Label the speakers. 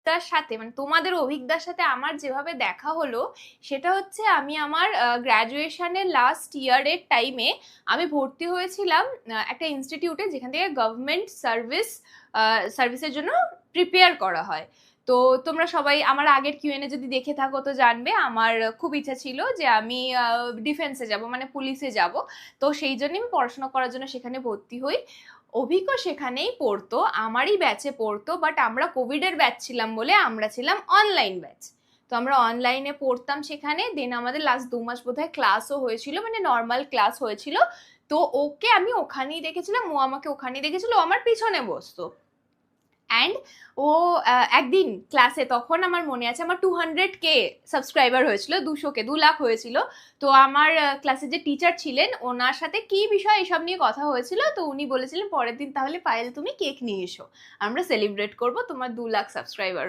Speaker 1: অভিজ্ঞতার সাথে, মানে তোমাদের অভিজ্ঞতার সাথে আমার যেভাবে দেখা হলো সেটা হচ্ছে, আমি আমার গ্র্যাজুয়েশনের লাস্ট ইয়ারের টাইমে আমি ভর্তি হয়েছিলাম একটা ইনস্টিটিউটে, যেখান থেকে গভর্নমেন্ট সার্ভিসের জন্য প্রিপেয়ার করা হয়। তো তোমরা সবাই আমার আগের কিউএনএ যদি দেখে থাকো তো জানবে আমার খুব ইচ্ছা ছিল যে আমি ডিফেন্সে যাব, মানে পুলিশে যাব। তো সেই জন্য আমি পড়াশোনা করার জন্য সেখানে ভর্তি হই। অভিজ্ঞ সেখানেই পড়তো, আমারই ব্যাচে পড়তো, বাট আমরা কোভিডের ব্যাচ ছিলাম বলে আমরা ছিলাম অনলাইন ব্যাচ। তো আমরা অনলাইনে পড়তাম সেখানে, দেন আমাদের লাস্ট 2 মাস বোধহয় ক্লাসও হয়েছিল, মানে নর্মাল ক্লাস হয়েছিল। তো ওকে আমি ওখানেই দেখেছিলাম, ও আমাকে ওখানেই দেখেছিল, ও আমার পিছনে বসতো। অ্যান্ড ও একদিন ক্লাসে, তখন আমার মনে আছে আমার 200K সাবস্ক্রাইবার হয়েছিল, 200K 2 লাখ হয়েছিল। তো আমার ক্লাসে যে টিচার ছিলেন ওনার সাথে কি বিষয় এসব নিয়ে কথা হয়েছিল, তো উনি বলেছিলেন পরের দিন তাহলে পায়েল তুমি কেক নিয়ে এসো, আমরা সেলিব্রেট করবো তোমার 2 লাখ সাবস্ক্রাইবার।